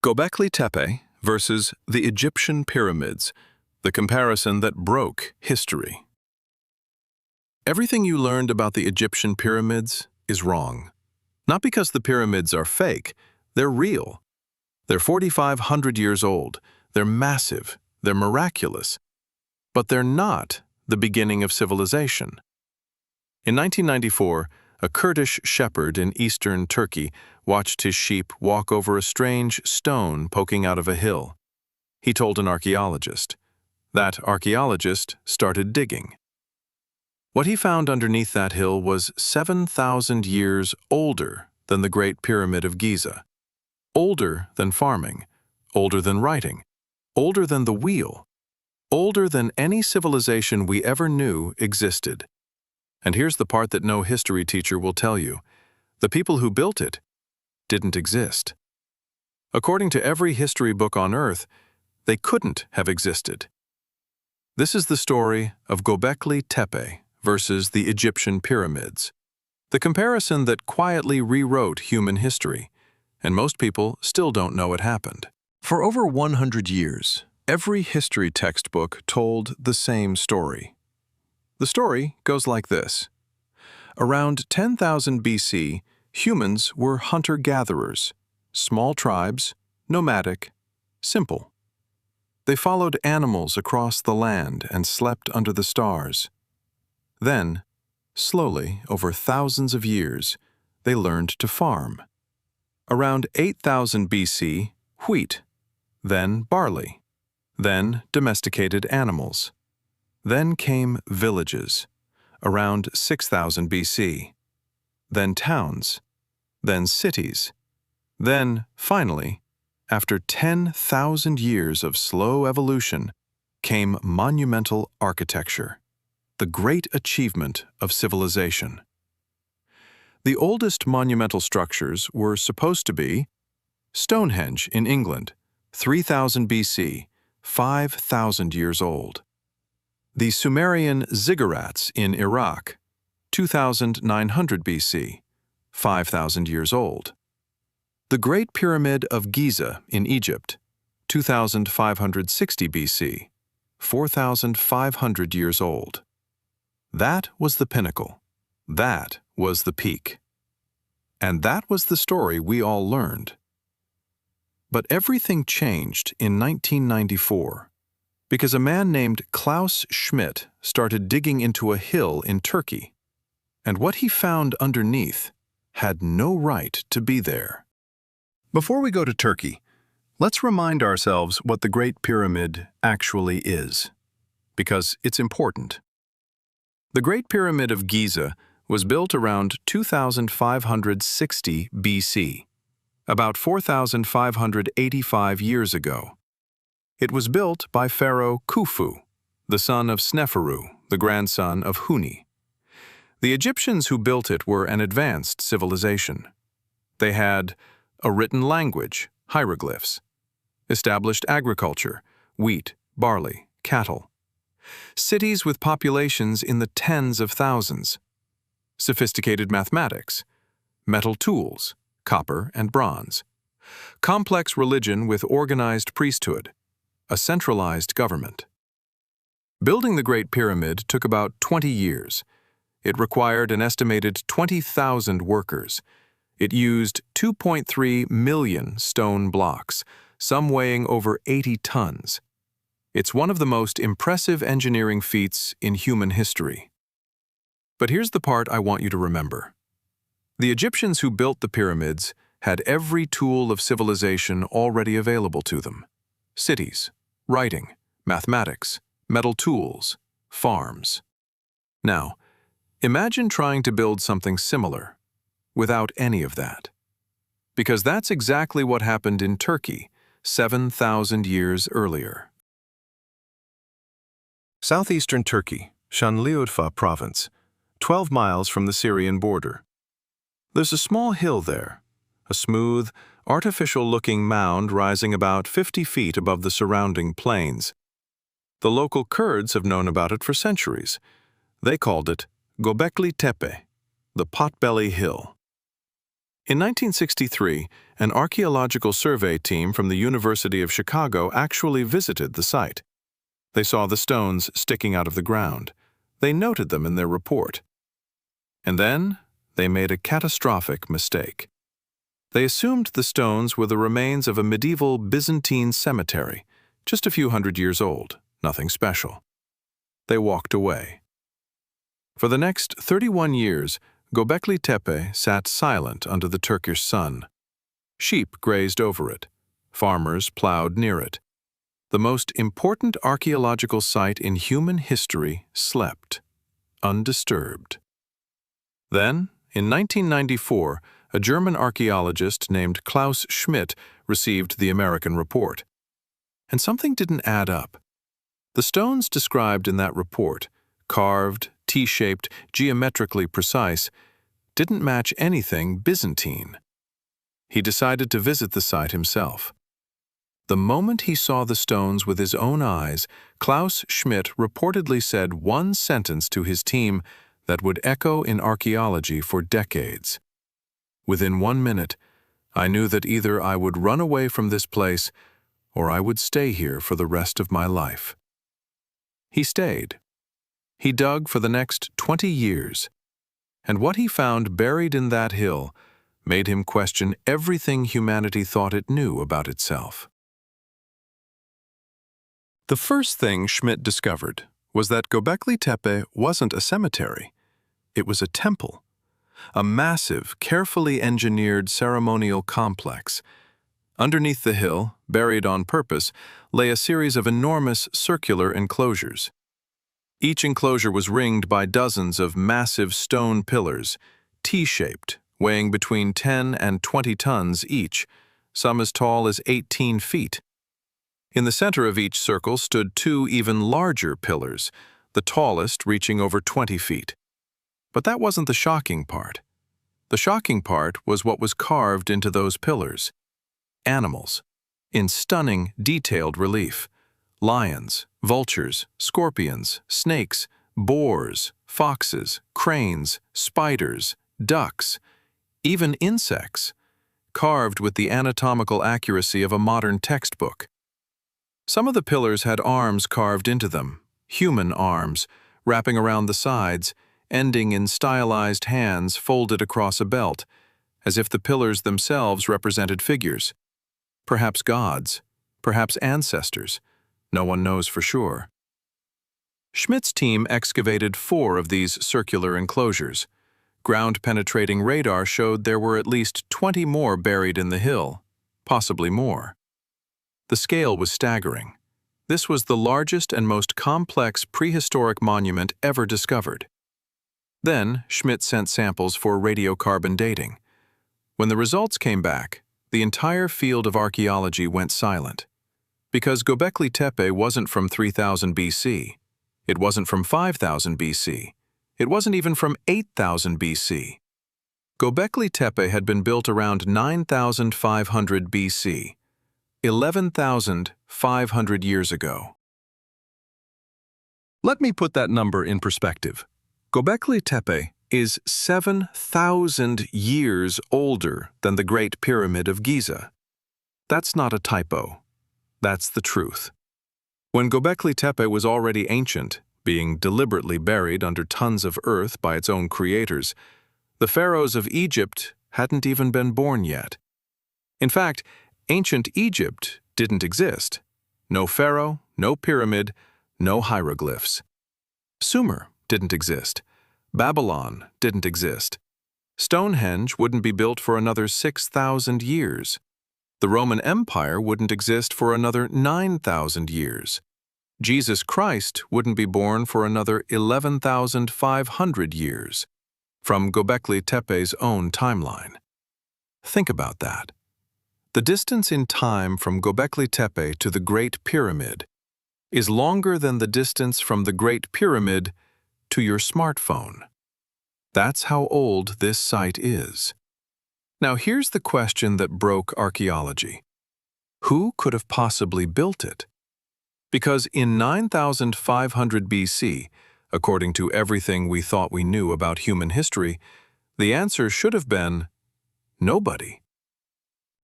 Göbekli Tepe versus the Egyptian pyramids, the comparison that broke history. Everything you learned about the Egyptian pyramids is wrong. Not because the pyramids are fake, they're real. They're 4,500 years old, they're massive, they're miraculous, but they're not the beginning of civilization. In 1994, a Kurdish shepherd in eastern Turkey watched his sheep walk over a strange stone poking out of a hill. He told an archaeologist. That archaeologist started digging. What he found underneath that hill was 7,000 years older than the Great Pyramid of Giza, older than farming, older than writing, older than the wheel, older than any civilization we ever knew existed. And here's the part that no history teacher will tell you. The people who built it didn't exist. According to every history book on Earth, they couldn't have existed. This is the story of Göbekli Tepe versus the Egyptian pyramids, the comparison that quietly rewrote human history, and most people still don't know it happened. For over 100 years, every history textbook told the same story. The story goes like this. Around 10,000 BC, humans were hunter-gatherers, small tribes, nomadic, simple. They followed animals across the land and slept under the stars. Then, slowly, over thousands of years, they learned to farm. Around 8,000 BC, wheat, then barley, then domesticated animals. Then came villages, around 6,000 BC, then towns, then cities, then, finally, after 10,000 years of slow evolution, came monumental architecture, the great achievement of civilization. The oldest monumental structures were supposed to be Stonehenge in England, 3,000 BC, 5,000 years old. The Sumerian ziggurats in Iraq, 2,900 BC, 5,000 years old. The Great Pyramid of Giza in Egypt, 2,560 BC, 4,500 years old. That was the pinnacle. That was the peak. And that was the story we all learned. But everything changed in 1994. Because a man named Klaus Schmidt started digging into a hill in Turkey, and what he found underneath had no right to be there. Before we go to Turkey, let's remind ourselves what the Great Pyramid actually is, because it's important. The Great Pyramid of Giza was built around 2,560 BC, about 4,585 years ago. It was built by Pharaoh Khufu, the son of Sneferu, the grandson of Huni. The Egyptians who built it were an advanced civilization. They had a written language, hieroglyphs, established agriculture, wheat, barley, cattle, cities with populations in the tens of thousands, sophisticated mathematics, metal tools, copper and bronze, complex religion with organized priesthood, a centralized government. Building the Great Pyramid took about 20 years. It required an estimated 20,000 workers. It used 2.3 million stone blocks, some weighing over 80 tons. It's one of the most impressive engineering feats in human history. But here's the part I want you to remember. The Egyptians who built the pyramids had every tool of civilization already available to them. Cities, writing, mathematics, metal tools, farms. Now, imagine trying to build something similar without any of that. Because that's exactly what happened in Turkey 7,000 years earlier. Southeastern Turkey, Şanlıurfa province, 12 miles from the Syrian border. There's a small hill there, a smooth, artificial-looking mound rising about 50 feet above the surrounding plains. The local Kurds have known about it for centuries. They called it Göbekli Tepe, the Potbelly Hill. In 1963, an archaeological survey team from the University of Chicago actually visited the site. They saw the stones sticking out of the ground. They noted them in their report. And then they made a catastrophic mistake. They assumed the stones were the remains of a medieval Byzantine cemetery, just a few hundred years old, nothing special. They walked away. For the next 31 years, Göbekli Tepe sat silent under the Turkish sun. Sheep grazed over it. Farmers plowed near it. The most important archaeological site in human history slept, undisturbed. Then, in 1994, a German archaeologist named Klaus Schmidt received the American report. And something didn't add up. The stones described in that report, carved, T-shaped, geometrically precise, didn't match anything Byzantine. He decided to visit the site himself. The moment he saw the stones with his own eyes, Klaus Schmidt reportedly said one sentence to his team that would echo in archaeology for decades. Within 1 minute, I knew that either I would run away from this place or I would stay here for the rest of my life. He stayed. He dug for the next 20 years, and what he found buried in that hill made him question everything humanity thought it knew about itself. The first thing Schmidt discovered was that Göbekli Tepe wasn't a cemetery. It was a temple, a massive, carefully engineered ceremonial complex. Underneath the hill, buried on purpose, lay a series of enormous circular enclosures. Each enclosure was ringed by dozens of massive stone pillars, T-shaped, weighing between 10 and 20 tons each, some as tall as 18 feet. In the center of each circle stood two even larger pillars, the tallest reaching over 20 feet. But that wasn't the shocking part. The shocking part was what was carved into those pillars. Animals, in stunning, detailed relief. Lions, vultures, scorpions, snakes, boars, foxes, cranes, spiders, ducks, even insects, carved with the anatomical accuracy of a modern textbook. Some of the pillars had arms carved into them, human arms, wrapping around the sides, ending in stylized hands folded across a belt, as if the pillars themselves represented figures. Perhaps gods, perhaps ancestors. No one knows for sure. Schmidt's team excavated 4 of these circular enclosures. Ground-penetrating radar showed there were at least 20 more buried in the hill, possibly more. The scale was staggering. This was the largest and most complex prehistoric monument ever discovered. Then, Schmidt sent samples for radiocarbon dating. When the results came back, the entire field of archaeology went silent. Because Göbekli Tepe wasn't from 3000 BC. It wasn't from 5000 BC. It wasn't even from 8000 BC. Göbekli Tepe had been built around 9500 BC, 11,500 years ago. Let me put that number in perspective. Göbekli Tepe is 7,000 years older than the Great Pyramid of Giza. That's not a typo. That's the truth. When Göbekli Tepe was already ancient, being deliberately buried under tons of earth by its own creators, the pharaohs of Egypt hadn't even been born yet. In fact, ancient Egypt didn't exist. No pharaoh, no pyramid, no hieroglyphs. Sumer didn't exist. Babylon didn't exist. Stonehenge wouldn't be built for another 6,000 years. The Roman Empire wouldn't exist for another 9,000 years. Jesus Christ wouldn't be born for another 11,500 years, from Göbekli Tepe's own timeline. Think about that. The distance in time from Göbekli Tepe to the Great Pyramid is longer than the distance from the Great Pyramid to your smartphone. That's how old this site is. Now here's the question that broke archaeology. Who could have possibly built it? Because in 9500 BC, according to everything we thought we knew about human history, the answer should have been nobody.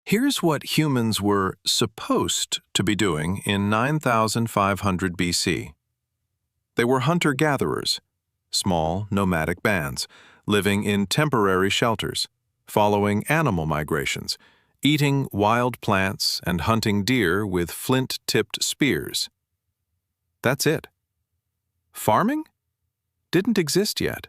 Here's what humans were supposed to be doing in 9,500 BC. They were hunter-gatherers, small nomadic bands, living in temporary shelters, following animal migrations, eating wild plants and hunting deer with flint-tipped spears. That's it. Farming? Didn't exist yet.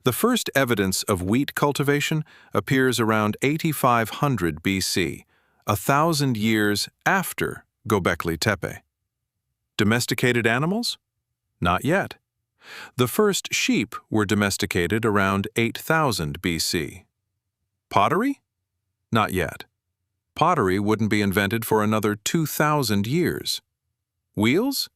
The first evidence of wheat cultivation appears around 8500 BC, 1,000 years after Göbekli Tepe. Domesticated animals? Not yet. The first sheep were domesticated around 8000 BC. Pottery? Not yet. Pottery wouldn't be invented for another 2,000 years. Wheels?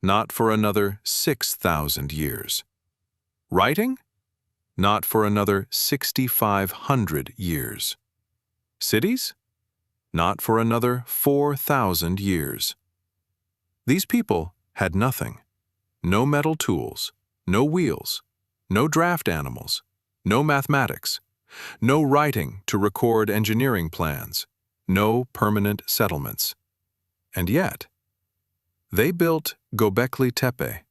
Not for another 6,000 years. Writing? Not for another 6,500 years. Cities? Not for another 4,000 years. These people had nothing. No metal tools, no wheels, no draft animals, no mathematics, no writing to record engineering plans, no permanent settlements. And yet, they built Göbekli Tepe,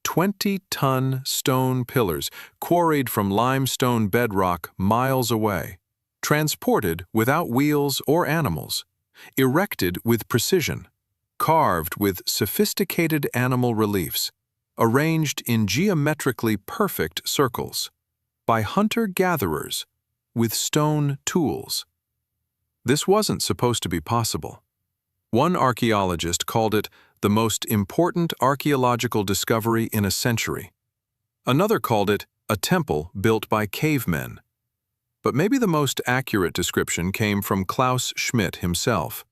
20-ton stone pillars quarried from limestone bedrock miles away, transported without wheels or animals, erected with precision, carved with sophisticated animal reliefs, arranged in geometrically perfect circles, by hunter-gatherers with stone tools. This wasn't supposed to be possible. One archaeologist called it the most important archaeological discovery in a century. Another called it a temple built by cavemen. But maybe the most accurate description came from Klaus Schmidt himself.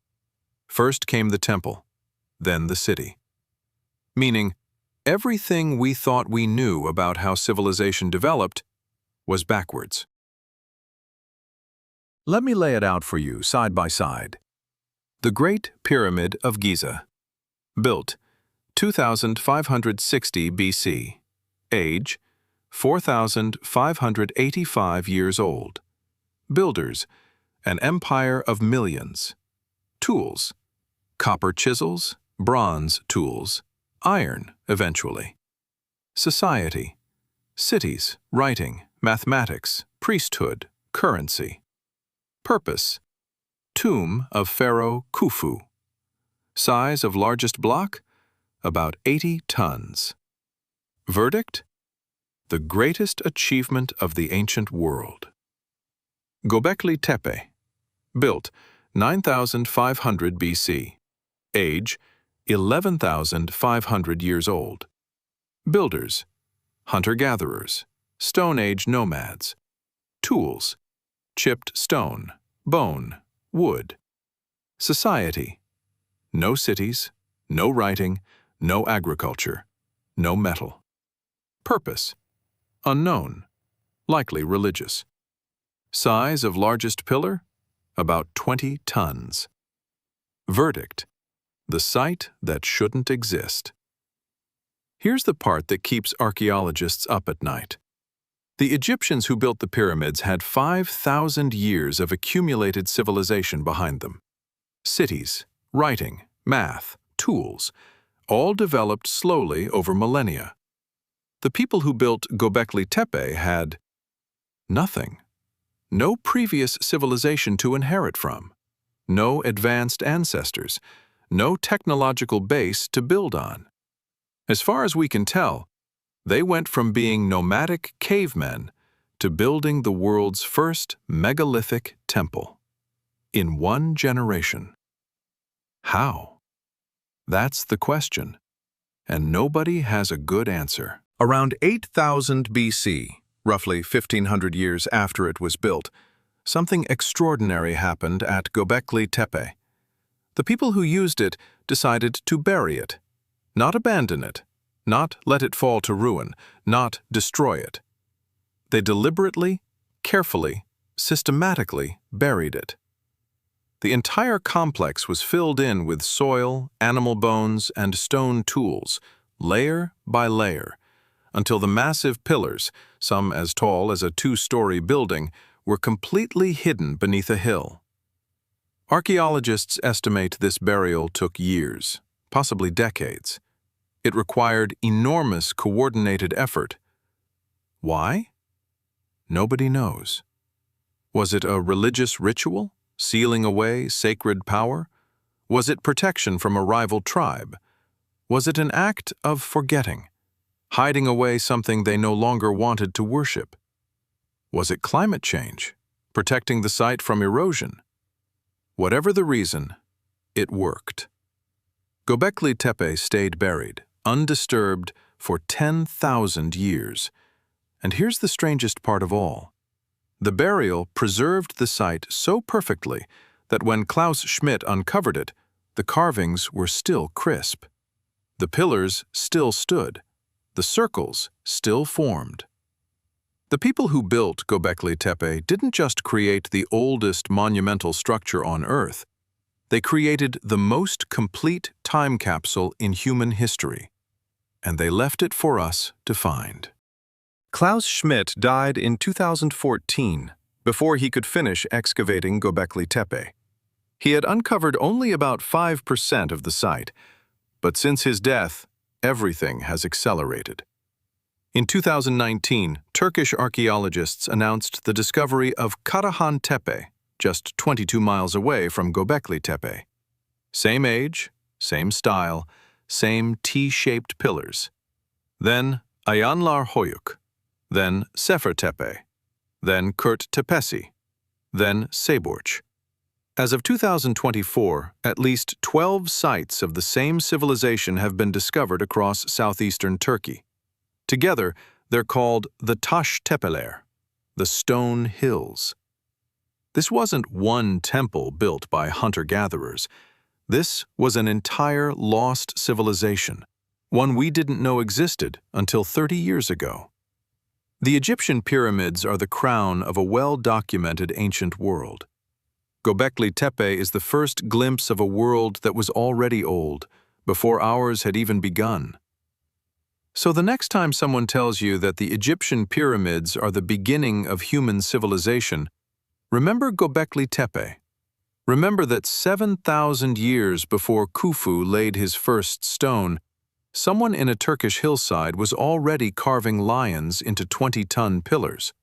First came the temple, then the city. Meaning, everything we thought we knew about how civilization developed was backwards. Let me lay it out for you side by side. The Great Pyramid of Giza. Built 2560 BC. Age 4,585 years old. Builders, an empire of millions. Tools, copper chisels, bronze tools, iron eventually. Society, cities, writing, mathematics, priesthood, currency. Purpose, tomb of Pharaoh Khufu. Size of largest block, about 80 tons. Verdict, the greatest achievement of the ancient world. Göbekli Tepe, built 9,500 BC. Age, 11,500 years old. Builders, hunter-gatherers, Stone Age nomads. Tools, chipped stone, bone, wood. Society, no cities, no writing, no agriculture, no metal. Purpose, unknown, likely religious. Size of largest pillar, about 20 tons. Verdict, the site that shouldn't exist. Here's the part that keeps archaeologists up at night. The Egyptians who built the pyramids had 5,000 years of accumulated civilization behind them. Cities, writing, math, tools, all developed slowly over millennia. The people who built Göbekli Tepe had nothing. No previous civilization to inherit from. No advanced ancestors. No technological base to build on. As far as we can tell, they went from being nomadic cavemen to building the world's first megalithic temple. In one generation. How? That's the question, and nobody has a good answer. Around 8,000 BC, roughly 1,500 years after it was built, something extraordinary happened at Göbekli Tepe. The people who used it decided to bury it, not abandon it, not let it fall to ruin, not destroy it. They deliberately, carefully, systematically buried it. The entire complex was filled in with soil, animal bones, and stone tools, layer by layer, until the massive pillars, some as tall as a 2-story building, were completely hidden beneath a hill. Archaeologists estimate this burial took years, possibly decades. It required enormous coordinated effort. Why? Nobody knows. Was it a religious ritual, sealing away sacred power? Was it protection from a rival tribe? Was it an act of forgetting, hiding away something they no longer wanted to worship? Was it climate change, protecting the site from erosion? Whatever the reason, it worked. Göbekli Tepe stayed buried, undisturbed, for 10,000 years. And here's the strangest part of all. The burial preserved the site so perfectly that when Klaus Schmidt uncovered it, the carvings were still crisp. The pillars still stood. The circles still formed. The people who built Göbekli Tepe didn't just create the oldest monumental structure on Earth. They created the most complete time capsule in human history. And they left it for us to find. Klaus Schmidt died in 2014, before he could finish excavating Göbekli Tepe. He had uncovered only about 5% of the site, but since his death, everything has accelerated. In 2019, Turkish archaeologists announced the discovery of Karahan Tepe, just 22 miles away from Göbekli Tepe. Same age, same style, same T-shaped pillars. Then Ayanlar Hoyuk, then Sefer Tepe, then Kurt Tepesi, then Seburç. As of 2024, at least 12 sites of the same civilization have been discovered across southeastern Turkey. Together, they're called the Taş Tepeler, the Stone Hills. This wasn't one temple built by hunter-gatherers. This was an entire lost civilization, one we didn't know existed until 30 years ago. The Egyptian pyramids are the crown of a well-documented ancient world. Göbekli Tepe is the first glimpse of a world that was already old, before ours had even begun. So the next time someone tells you that the Egyptian pyramids are the beginning of human civilization, remember Göbekli Tepe. Remember that 7,000 years before Khufu laid his first stone, someone in a Turkish hillside was already carving lions into 20-ton pillars.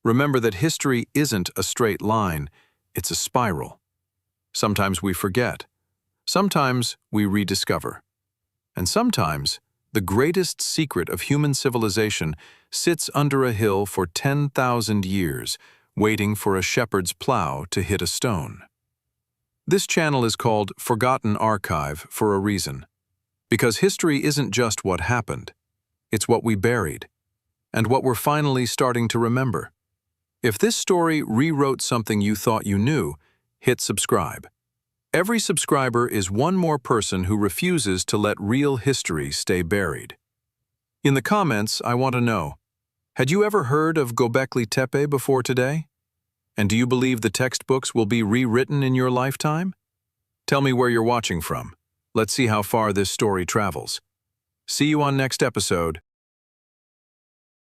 Remember that history isn't a straight line, it's a spiral. Sometimes we forget. Sometimes we rediscover. And sometimes, the greatest secret of human civilization sits under a hill for 10,000 years, waiting for a shepherd's plow to hit a stone. This channel is called Forgotten Archive for a reason. Because history isn't just what happened, it's what we buried, and what we're finally starting to remember. If this story rewrote something you thought you knew, hit subscribe. Every subscriber is one more person who refuses to let real history stay buried. In the comments, I want to know, had you ever heard of Göbekli Tepe before today? And do you believe the textbooks will be rewritten in your lifetime? Tell me where you're watching from. Let's see how far this story travels. See you on next episode.